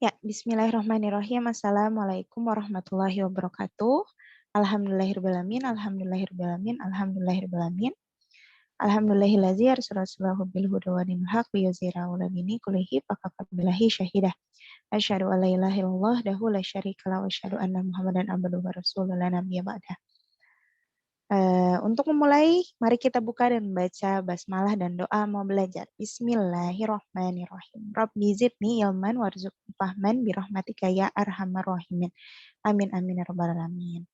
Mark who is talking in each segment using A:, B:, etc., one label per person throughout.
A: Ya, bismillahirrahmanirrahim. Assalamualaikum warahmatullahi wabarakatuh. Alhamdulillahirrahmanirrahim. Alhamdulillahirrahmanirrahim. Alhamdulillahirrahmanirrahim. Alhamdulillahillazi arsalahu bil huda wa dinil haq liyuzhirahu 'ala dini kullihi fakafa billahi syahidah. Asyhadu an la ilaha illallah wahdahu la syarika lahu wa asyhadu anna Muhammadan abduhu wa rasuluhu la nabiyya ba'dah. Untuk memulai, mari kita buka dan membaca basmalah dan doa mau belajar. Bismillahirrahmanirrahim. Rabbi zidni ilman warzuqni fahman birahmatika ya arhamar rahimin. Amin amin ya rabbal alamin.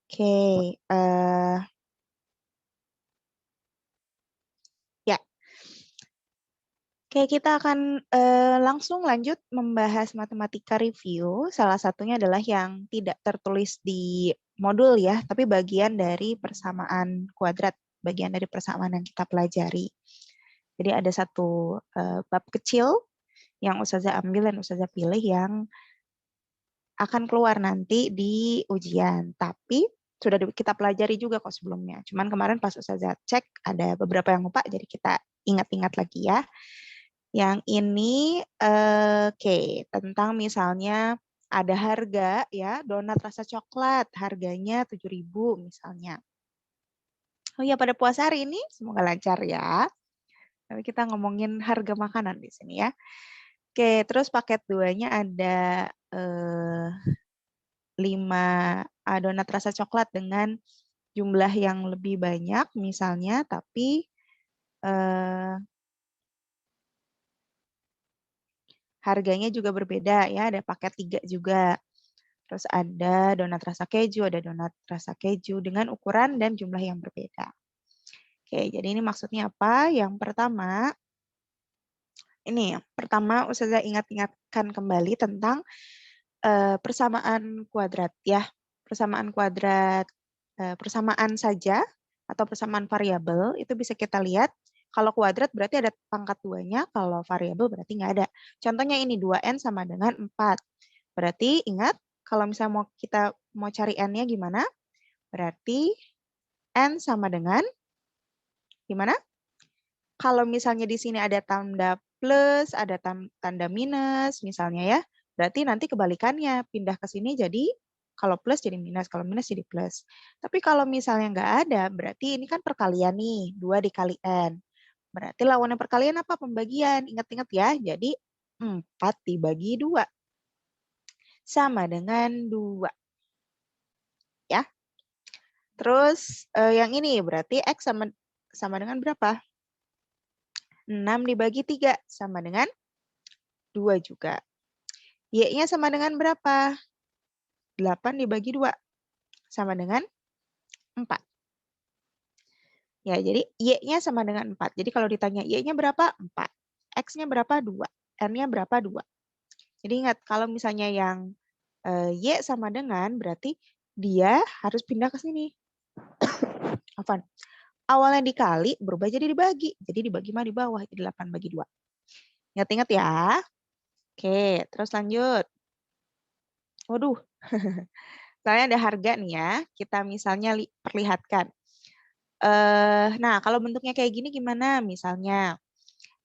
A: Oke, ya. Oke, kita akan langsung lanjut membahas matematika review. Salah satunya adalah yang tidak tertulis di modul ya, tapi bagian dari persamaan kuadrat, bagian dari persamaan yang kita pelajari. Jadi ada satu bab kecil yang Ustazah ambil dan Ustazah pilih yang akan keluar nanti di ujian. Tapi sudah kita pelajari juga kok sebelumnya. Cuman kemarin pas Ustazah cek ada beberapa yang lupa, jadi kita ingat-ingat lagi ya. Yang ini tentang misalnya ada harga ya, donat rasa coklat harganya 7.000 misalnya. Oh ya, pada puasa hari ini semoga lancar ya. Tapi kita ngomongin harga makanan di sini ya. Oke, terus paket 2-nya ada 5 donat rasa coklat dengan jumlah yang lebih banyak misalnya, tapi harganya juga berbeda ya, ada paket 3 juga. Terus ada donat rasa keju, ada donat rasa keju dengan ukuran dan jumlah yang berbeda. Oke, jadi ini maksudnya apa? Yang pertama Ustazah ingat-ingatkan kembali tentang persamaan kuadrat ya. Persamaan kuadrat, persamaan saja atau persamaan variabel itu bisa kita lihat. Kalau kuadrat berarti ada pangkat 2-nya, kalau variabel berarti nggak ada. Contohnya ini 2N sama dengan 4. Berarti ingat, kalau misalnya kita mau cari N-nya gimana? Berarti N sama dengan, gimana? Kalau misalnya di sini ada tanda plus, ada tanda minus misalnya ya, berarti nanti kebalikannya, pindah ke sini jadi kalau plus jadi minus, kalau minus jadi plus. Tapi kalau misalnya nggak ada, berarti ini kan perkalian nih, 2 dikali N. Berarti lawannya perkalian apa? Pembagian. Ingat-ingat ya, jadi 4 dibagi 2 sama dengan 2. Ya. Terus yang ini berarti X sama dengan berapa? 6 dibagi 3 sama dengan 2 juga. Y-nya sama dengan berapa? 8 dibagi 2 sama dengan 4. Ya, jadi Y-nya sama dengan 4. Jadi kalau ditanya Y-nya berapa? 4. X-nya berapa? 2. N-nya berapa? 2. Jadi ingat, kalau misalnya yang Y sama dengan, berarti dia harus pindah ke sini. Afwan. Awalnya dikali, berubah jadi dibagi. Jadi dibagi mah di bawah, jadi 8 bagi 2. Ingat-ingat ya. Oke, terus lanjut. Waduh. Misalnya ada harga nih ya, kita misalnya perlihatkan. Nah, kalau bentuknya kayak gini gimana? Misalnya,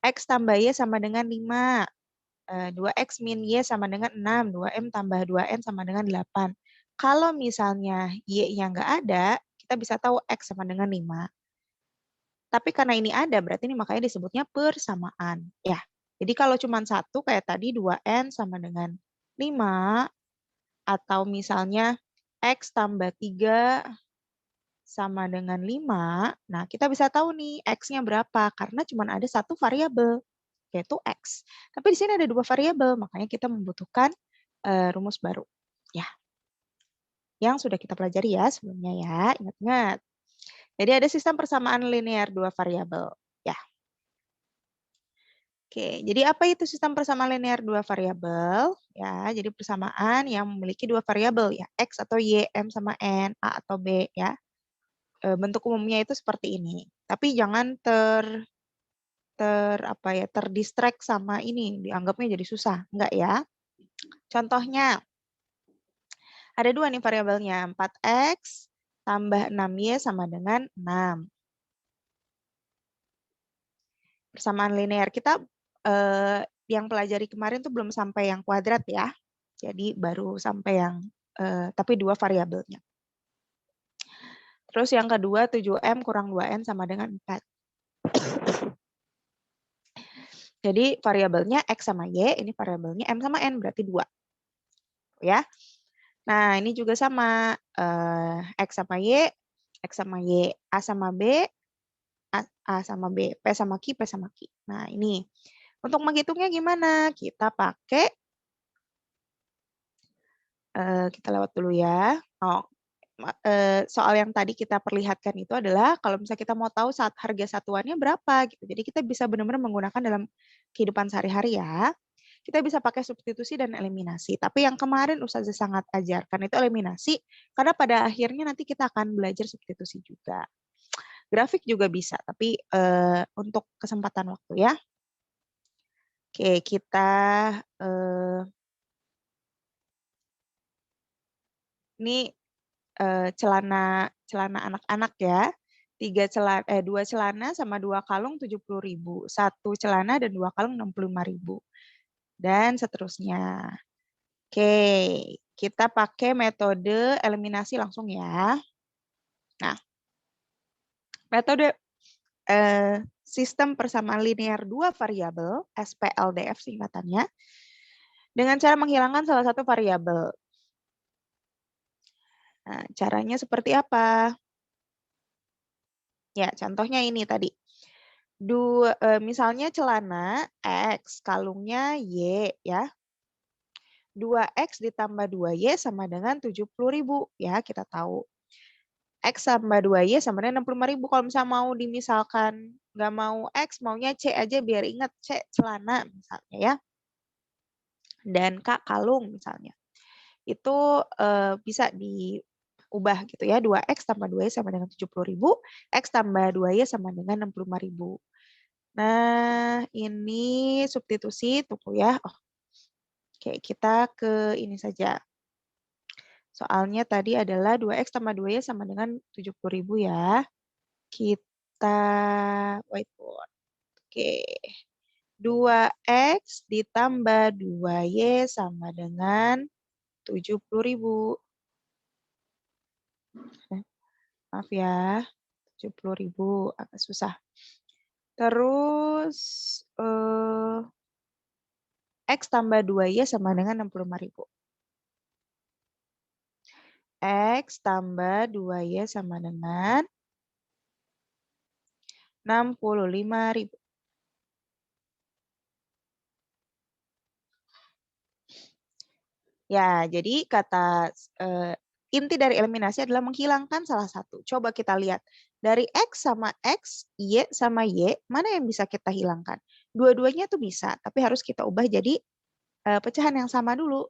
A: X tambah Y sama dengan 5. 2X min Y sama dengan 6. 2M tambah 2N sama dengan 8. Kalau misalnya Y-nya nggak ada, kita bisa tahu X sama dengan 5. Tapi karena ini ada, berarti ini makanya disebutnya persamaan. Ya, jadi kalau cuma satu kayak tadi 2N sama dengan 5, atau misalnya X tambah 3 sama dengan 5, nah kita bisa tahu nih X-nya berapa, karena cuma ada satu variabel, yaitu X. Tapi di sini ada 2 variabel, makanya kita membutuhkan rumus baru. Ya, yang sudah kita pelajari ya sebelumnya ya, ingat-ingat. Jadi ada sistem persamaan linear 2 variabel. Ya. Oke, jadi apa itu sistem persamaan linear 2 variabel? Ya, jadi persamaan yang memiliki 2 variabel ya, X atau Y, M sama N, A atau B ya. Bentuk umumnya itu seperti ini. Tapi jangan terdistract sama ini, dianggapnya jadi susah. Enggak ya. Contohnya, ada 2 nih variabelnya, 4X tambah 6Y sama dengan 6. Persamaan linear kita yang pelajari kemarin tuh belum sampai yang kuadrat ya. Jadi baru sampai yang, tapi 2 variabelnya. Terus yang kedua 7M kurang 2N sama dengan 4. Jadi variabelnya X sama Y, ini variabelnya M sama N, berarti 2. Ya. Nah, ini juga sama, X sama Y, A sama B, A sama B, P sama Q, P sama Q. Nah, ini. Untuk menghitungnya gimana? Kita pakai, kita lewat dulu ya. Soal yang tadi kita perlihatkan itu adalah kalau misalnya kita mau tahu saat harga satuannya berapa gitu. Jadi kita bisa benar-benar menggunakan dalam kehidupan sehari-hari ya. Kita bisa pakai substitusi dan eliminasi. Tapi yang kemarin Ustazah sangat ajarkan itu eliminasi, karena pada akhirnya nanti kita akan belajar substitusi juga. Grafik juga bisa, tapi untuk kesempatan waktu ya. Oke, kita ini celana anak-anak ya. 2 celana sama 2 kalung 70.000. 1 celana dan 2 kalung 65.000. Dan seterusnya. Oke, kita pakai metode eliminasi langsung ya. Nah, metode sistem persamaan linear 2 variabel, SPLDF singkatannya, dengan cara menghilangkan salah satu variabel. Nah, caranya seperti apa? Ya, contohnya ini tadi. Misalnya celana X, kalungnya Y ya. 2X ditambah 2Y sama dengan 70.000 ya, kita tahu. X tambah 2Y sama dengan 65.000. Kalau misalnya mau dimisalkan nggak mau X, maunya C aja biar ingat C celana misalnya ya. Dan K kalung misalnya. Itu bisa diubah gitu ya. 2X tambah 2Y sama dengan 70.000. X tambah 2Y sama dengan 65.000. Nah, ini substitusi, tunggu ya. Oke, kita ke ini saja. Soalnya tadi adalah 2X tambah 2Y sama dengan 70.000 ya. Kita whiteboard. Oke. 2X ditambah 2Y sama dengan 70.000. Maaf ya, 70.000 agak susah. Terus X tambah 2Y sama dengan 65.000. X tambah 2Y sama dengan 65.000. Ya, jadi kata inti dari eliminasi adalah menghilangkan salah satu. Coba kita lihat. Dari X sama X, Y sama Y, mana yang bisa kita hilangkan? Dua-duanya tuh bisa, tapi harus kita ubah jadi pecahan yang sama dulu.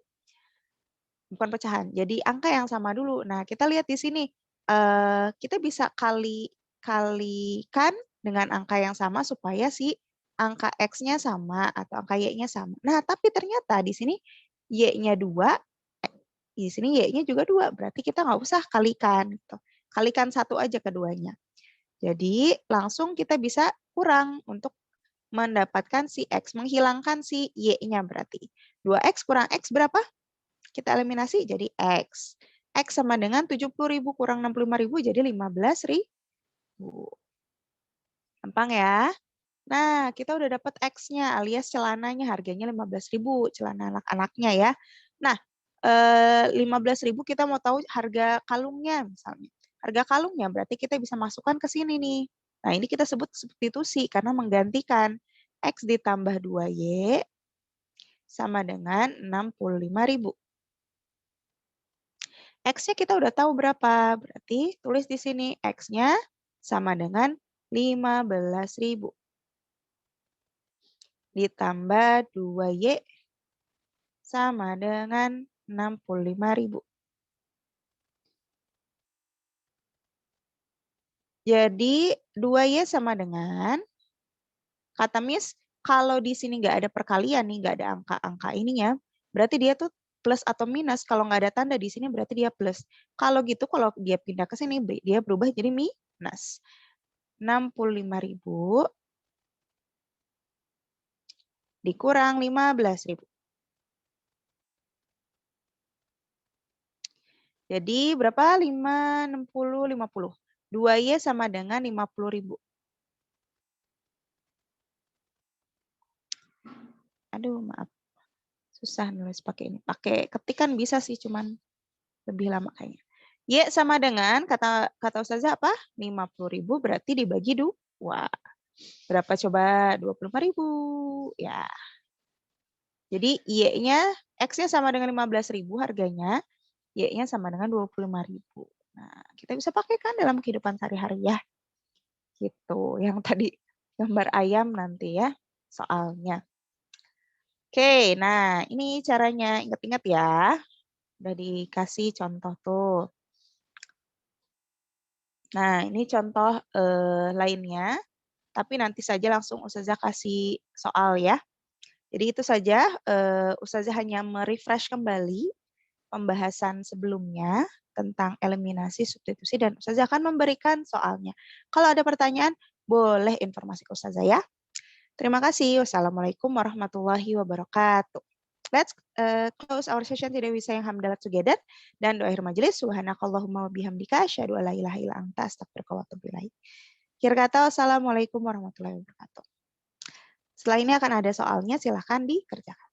A: Bukan pecahan, jadi angka yang sama dulu. Nah, kita lihat di sini. Kita bisa kalikan dengan angka yang sama supaya si angka X-nya sama atau angka Y-nya sama. Nah, tapi ternyata di sini Y-nya 2, di sini Y-nya juga 2. Berarti kita nggak usah kalikan. Gitu. Kalikan 1 aja keduanya. Jadi langsung kita bisa kurang untuk mendapatkan si X. Menghilangkan si Y-nya berarti. 2X kurang X berapa? Kita eliminasi jadi X. X sama dengan 70.000 kurang 65.000 jadi 15.000. Gampang ya. Nah, kita udah dapat X-nya alias celananya harganya 15.000, celana anak-anaknya ya. Nah, 15.000 kita mau tahu harga kalungnya misalnya. Harga kalungnya berarti kita bisa masukkan ke sini nih. Nah, ini kita sebut substitusi karena menggantikan X ditambah 2Y sama dengan 65.000. X-nya kita udah tahu berapa. Berarti tulis di sini X-nya sama dengan 15.000. Ditambah 2Y sama dengan 65.000. Jadi 2Y sama dengan, kata Miss, kalau di sini nggak ada perkalian nih, nggak ada angka-angka ininya, berarti dia tuh plus atau minus. Kalau nggak ada tanda di sini berarti dia plus. Kalau gitu, kalau dia pindah ke sini, dia berubah jadi minus. 65.000 dikurang 15.000. Jadi berapa? 5, 60, 50. 2Y sama dengan 50.000. Aduh, maaf. Susah nulis pakai ini. Pakai ketikan bisa sih, cuman lebih lama kayaknya. Y sama dengan, kata Ustazah apa? 50.000 berarti dibagi 2. Berapa coba? 25.000. Ya. Jadi Y-nya, X-nya sama dengan 15.000 harganya. Y-nya sama dengan 25.000. Nah, kita bisa pakai kan dalam kehidupan sehari-hari ya. Gitu. Yang tadi gambar ayam nanti ya soalnya. Oke, nah ini caranya. Ingat-ingat ya. Udah dikasih contoh tuh. Nah, ini contoh lainnya. Tapi nanti saja langsung Ustazah kasih soal ya. Jadi itu saja, Ustazah hanya merefresh kembali pembahasan sebelumnya tentang eliminasi, substitusi, dan Ustazah akan memberikan soalnya. Kalau ada pertanyaan, boleh informasi ke Ustazah ya. Terima kasih. Wassalamualaikum warahmatullahi wabarakatuh. Let's close our session. Tidak bisa yang hamdalah together. Dan doa akhir majelis. Subhanakallahumma wa bihamdika. Asyhadu an la ilaha illa anta astaghfiruka wa atubu ilaik. Akhir kata, wassalamualaikum warahmatullahi wabarakatuh. Setelah ini akan ada soalnya, silahkan dikerjakan.